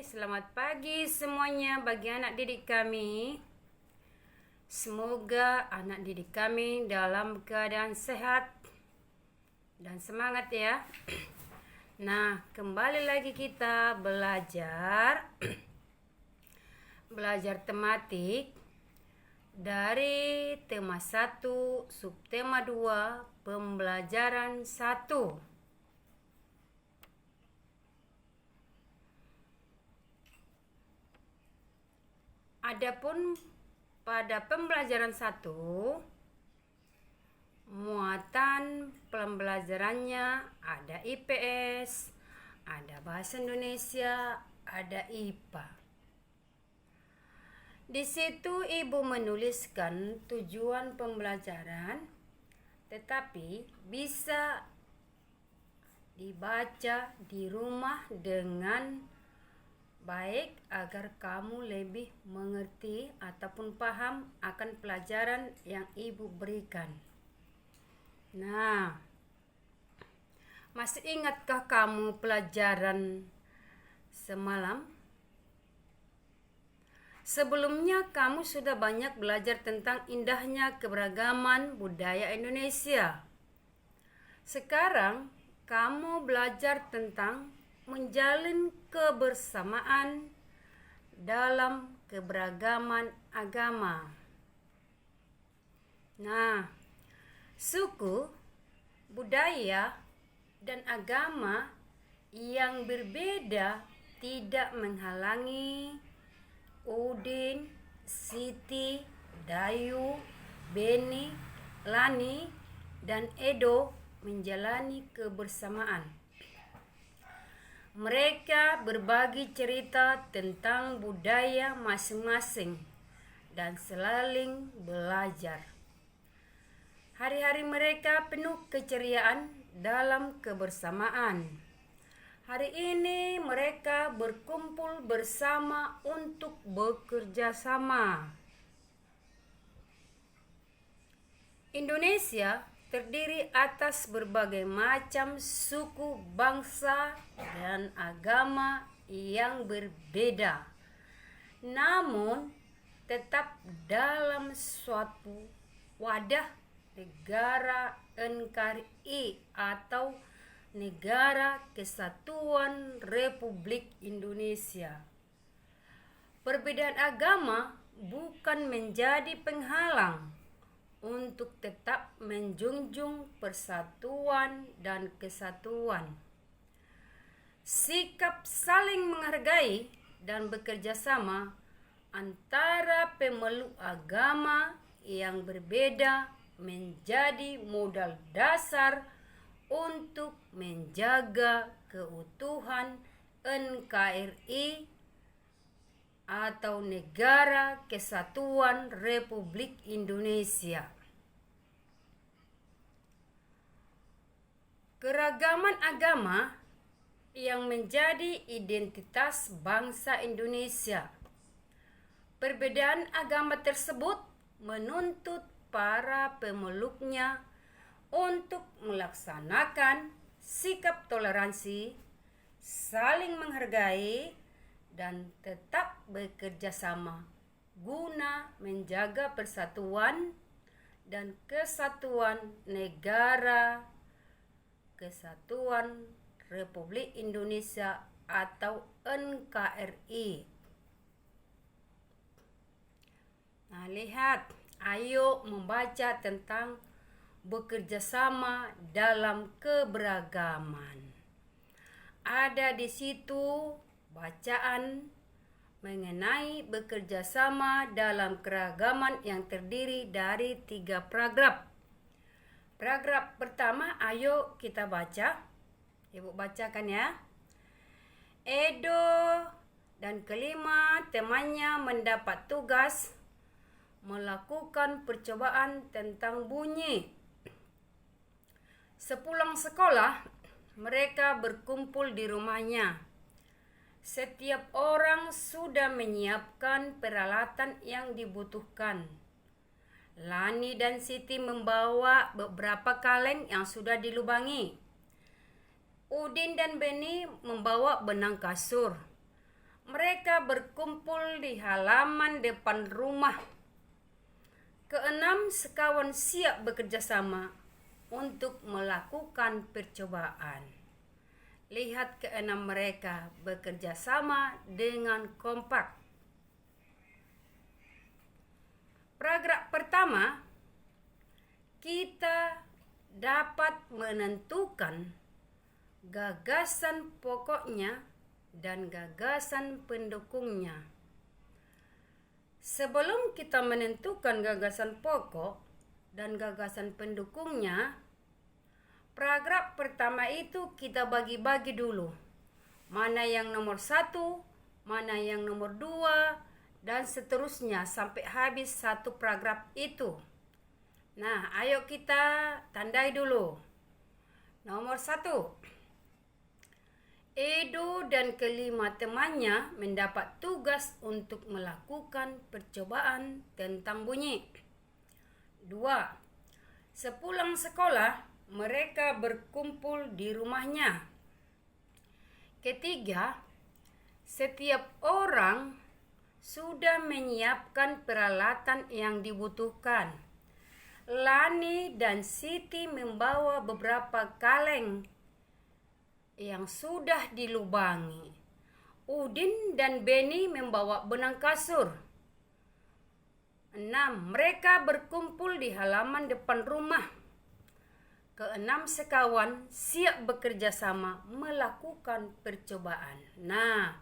Selamat pagi semuanya bagi anak didik kami. Semoga anak didik kami dalam keadaan sehat dan semangat ya. Nah, kembali lagi kita belajar tematik dari tema 1, subtema 2, pembelajaran 1. Adapun pada pembelajaran 1, muatan pembelajarannya ada IPS, ada Bahasa Indonesia, ada IPA. Di situ Ibu menuliskan tujuan pembelajaran, tetapi bisa dibaca di rumah dengan baik agar kamu lebih mengerti ataupun paham akan pelajaran yang Ibu berikan. Nah, masih ingatkah kamu pelajaran semalam? Sebelumnya kamu sudah banyak belajar tentang indahnya keberagaman budaya Indonesia. Sekarang kamu belajar tentang menjalin kebersamaan dalam keberagaman agama. Nah, suku, budaya, dan agama yang berbeda tidak menghalangi Udin, Siti, Dayu, Beni, Lani, dan Edo menjalani kebersamaan. Mereka berbagi cerita tentang budaya masing-masing dan saling belajar. Hari-hari mereka penuh keceriaan dalam kebersamaan. Hari ini mereka berkumpul bersama untuk bekerja sama. Indonesia terdiri atas berbagai macam suku, bangsa, dan agama yang berbeda. Namun, tetap dalam suatu wadah negara NKRI atau Negara Kesatuan Republik Indonesia. Perbedaan agama bukan menjadi penghalang untuk tetap menjunjung persatuan dan kesatuan. Sikap saling menghargai dan bekerja sama antara pemeluk agama yang berbeda menjadi modal dasar untuk menjaga keutuhan NKRI atau Negara Kesatuan Republik Indonesia. Keragaman agama yang menjadi identitas bangsa Indonesia. Perbedaan agama tersebut menuntut para pemeluknya untuk melaksanakan sikap toleransi, saling menghargai, dan tetap bekerja sama guna menjaga persatuan dan kesatuan Negara Kesatuan Republik Indonesia atau NKRI. Nah, lihat, ayo membaca tentang bekerja sama dalam keberagaman. Ada di situ bacaan mengenai bekerja sama dalam keragaman yang terdiri dari 3 paragraf. Paragraf pertama, ayo kita baca. Ibu bacakan ya. Edo dan kelima temannya mendapat tugas melakukan percobaan tentang bunyi. Sepulang sekolah, mereka berkumpul di rumahnya. Setiap orang sudah menyiapkan peralatan yang dibutuhkan. Lani dan Siti membawa beberapa kaleng yang sudah dilubangi. Udin dan Beni membawa benang kasur. mereka berkumpul di halaman depan rumah. Keenam sekawan siap bekerja sama untuk melakukan percobaan. Lihat keenam mereka bekerja sama dengan kompak. Paragraf pertama, kita dapat menentukan gagasan pokoknya dan gagasan pendukungnya. Sebelum kita menentukan gagasan pokok dan gagasan pendukungnya, paragraf pertama itu kita bagi-bagi dulu. Mana yang nomor 1, mana yang nomor 2, dan seterusnya sampai habis satu paragraf itu. Nah, ayo kita tandai dulu. Nomor 1. Edo dan kelima temannya mendapat tugas untuk melakukan percobaan tentang bunyi. 2. Sepulang sekolah, mereka berkumpul di rumahnya. Ketiga, setiap orang sudah menyiapkan peralatan yang dibutuhkan. Lani dan Siti membawa beberapa kaleng yang sudah dilubangi. Udin dan Beni membawa benang kasur. 6. Mereka berkumpul di halaman depan rumah. Keenam sekawan siap bekerja sama melakukan percobaan. Nah,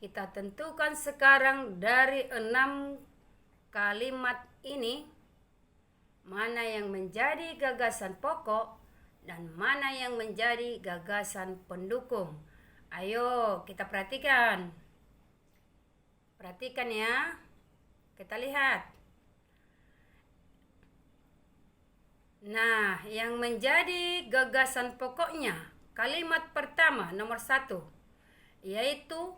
kita tentukan sekarang dari 6 kalimat ini mana yang menjadi gagasan pokok dan mana yang menjadi gagasan pendukung. Ayo kita perhatikan. Perhatikan ya. Kita lihat. Nah, yang menjadi gagasan pokoknya, kalimat pertama nomor 1, yaitu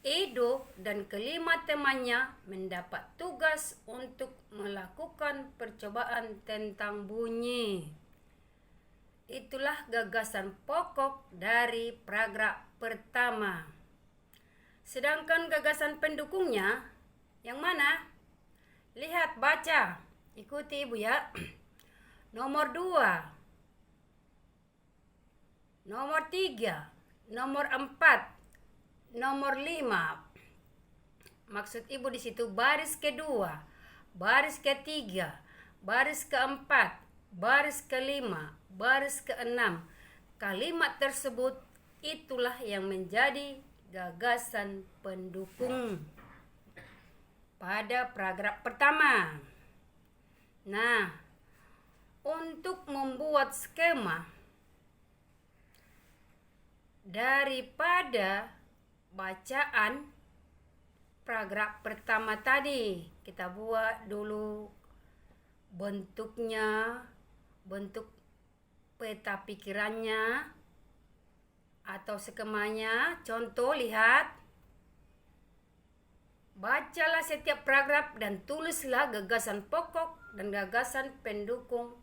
Edo dan kelima temannya mendapat tugas untuk melakukan percobaan tentang bunyi. Itulah gagasan pokok dari paragraf pertama. Sedangkan gagasan pendukungnya yang mana? Lihat, baca. Ikuti Ibu ya. Nomor 2, nomor 3, nomor 4, nomor 5. Maksud Ibu di situ baris kedua, baris ketiga, baris keempat, baris kelima, baris keenam. Kalimat tersebut itulah yang menjadi gagasan pendukung pada paragraf pertama. Nah, untuk membuat skema daripada bacaan paragraf pertama tadi, kita buat dulu bentuknya, bentuk peta pikirannya atau skemanya. Contoh, lihat. Bacalah setiap paragraf dan tulislah gagasan pokok dan gagasan pendukung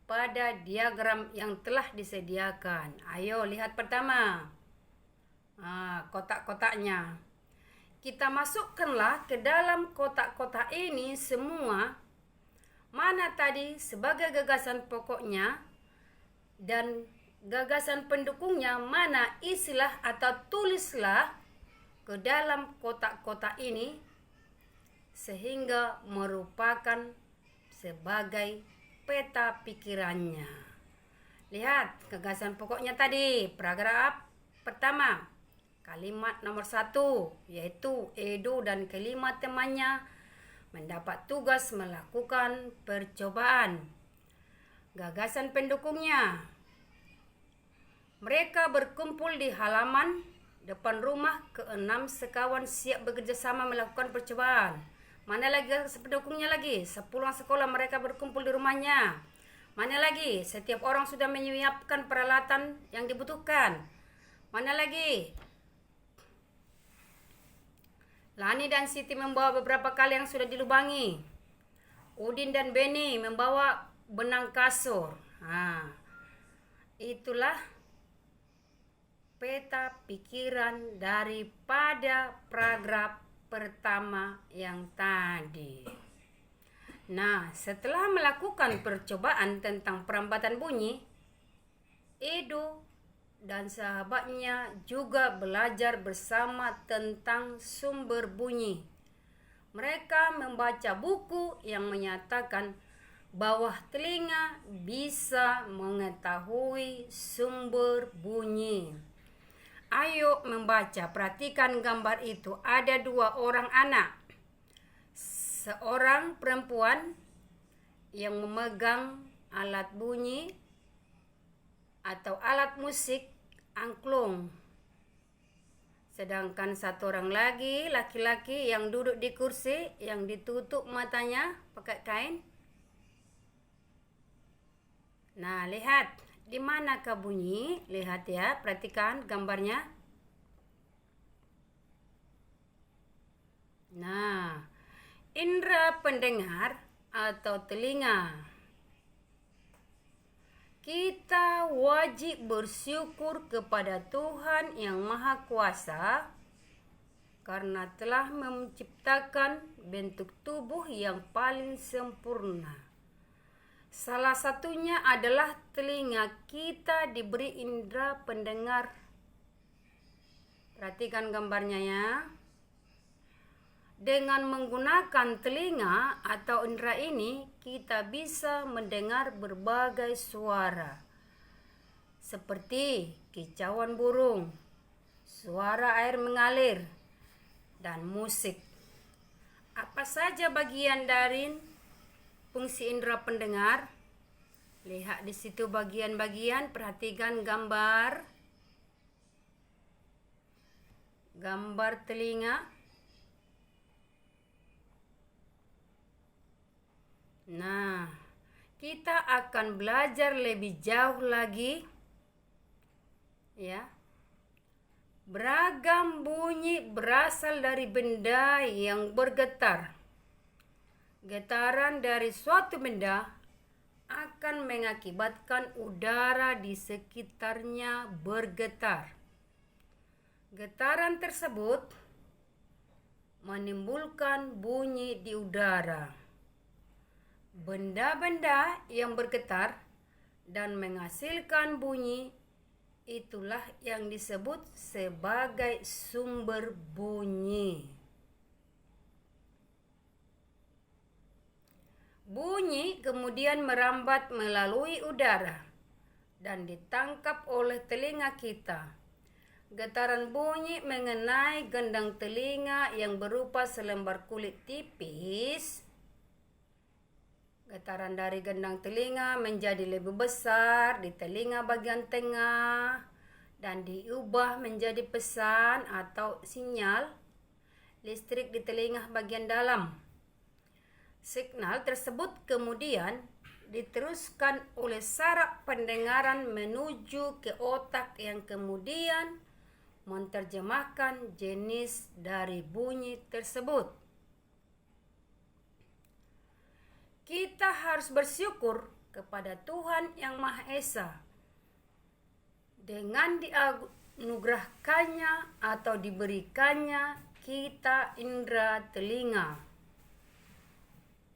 pada diagram yang telah disediakan. Ayo lihat pertama. Kotak-kotaknya. Kita masukkanlah ke dalam kotak-kotak ini semua mana tadi sebagai gagasan pokoknya dan gagasan pendukungnya mana, isilah atau tulislah ke dalam kotak-kotak ini sehingga merupakan sebagai peta pikirannya. Lihat gagasan pokoknya tadi, paragraf pertama, kalimat nomor 1, yaitu Edo dan kelima temannya mendapat tugas melakukan percobaan. Gagasan pendukungnya, mereka berkumpul di halaman depan rumah. Keenam sekawan siap bekerja sama melakukan percobaan. Mana lagi pendukungnya lagi? Sepulang sekolah mereka berkumpul di rumahnya. Mana lagi? Setiap orang sudah menyiapkan peralatan yang dibutuhkan. Mana lagi? Lani dan Siti membawa beberapa kali yang sudah dilubangi. Udin dan Beni membawa benang kasur. Itulah peta pikiran daripada paragraf pertama yang tadi. Nah, setelah melakukan percobaan tentang perambatan bunyi, Edo dan sahabatnya juga belajar bersama tentang sumber bunyi. Mereka membaca buku yang menyatakan bahwa telinga bisa mengetahui sumber bunyi. Ayo membaca, perhatikan gambar itu. Ada 2 orang anak. Seorang perempuan yang memegang alat bunyi atau alat musik angklung. Sedangkan satu orang lagi, laki-laki yang duduk di kursi, yang ditutup matanya pakai kain. Nah, lihat. Di manakah bunyi? Lihat ya, perhatikan gambarnya. Nah, indera pendengar atau telinga. Kita wajib bersyukur kepada Tuhan yang Maha Kuasa karena telah menciptakan bentuk tubuh yang paling sempurna. Salah satunya adalah telinga. Kita diberi indera pendengar. Perhatikan gambarnya ya. Dengan menggunakan telinga atau indera ini, kita bisa mendengar berbagai suara. Seperti kicauan burung, suara air mengalir, dan musik. Apa saja bagian dari fungsi indera pendengar? Lihat di situ bagian-bagian, perhatikan gambar telinga. Nah, kita akan belajar lebih jauh lagi ya. Beragam bunyi berasal dari benda yang bergetar. Getaran dari suatu benda akan mengakibatkan udara di sekitarnya bergetar. Getaran tersebut menimbulkan bunyi di udara. Benda-benda yang bergetar dan menghasilkan bunyi, itulah yang disebut sebagai sumber bunyi. Bunyi kemudian merambat melalui udara dan ditangkap oleh telinga kita. Getaran bunyi mengenai gendang telinga yang berupa selembar kulit tipis. Getaran dari gendang telinga menjadi lebih besar di telinga bagian tengah dan diubah menjadi pesan atau sinyal listrik di telinga bagian dalam. Signal tersebut kemudian diteruskan oleh saraf pendengaran menuju ke otak yang kemudian menerjemahkan jenis dari bunyi tersebut. Kita harus bersyukur kepada Tuhan yang Maha Esa. Dengan dianugerahkannya atau diberikannya kita indera telinga.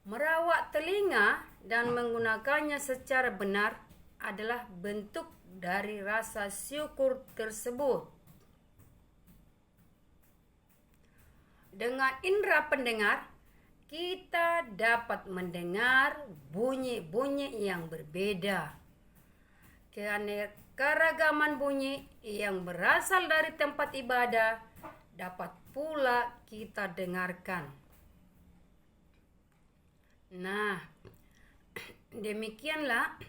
Merawat telinga dan menggunakannya secara benar adalah bentuk dari rasa syukur tersebut. Dengan indera pendengar, kita dapat mendengar bunyi-bunyi yang berbeda. Keanekaragaman bunyi yang berasal dari tempat ibadah dapat pula kita dengarkan. Nah, demikianlah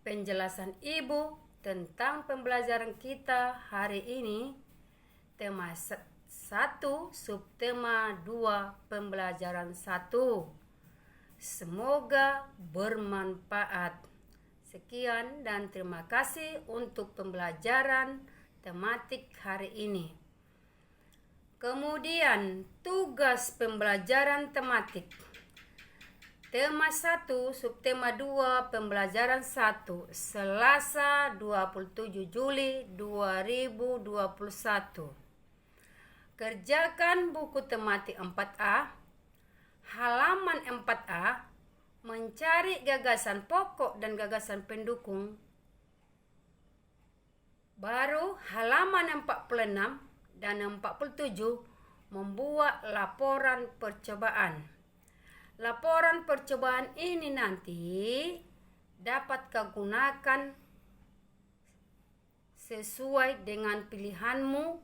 penjelasan Ibu tentang pembelajaran kita hari ini. Tema 1, subtema 2, pembelajaran 1. Semoga bermanfaat. Sekian dan terima kasih untuk pembelajaran tematik hari ini. Kemudian tugas pembelajaran tematik. Tema 1, subtema 2, pembelajaran 1, Selasa 27 Juli 2021. Kerjakan buku tematik 4A, halaman 4A, mencari gagasan pokok dan gagasan pendukung. Baru halaman 46 dan 47 membuat laporan percobaan. Laporan percobaan ini nanti dapat kau gunakan sesuai dengan pilihanmu,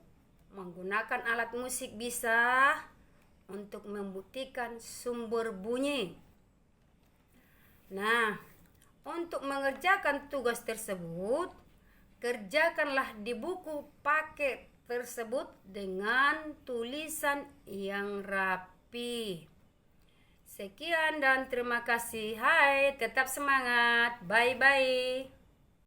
menggunakan alat musik bisa untuk membuktikan sumber bunyi. Nah, untuk mengerjakan tugas tersebut, kerjakanlah di buku paket tersebut dengan tulisan yang rapi. Sekian dan terima kasih. Hai, tetap semangat. Bye-bye.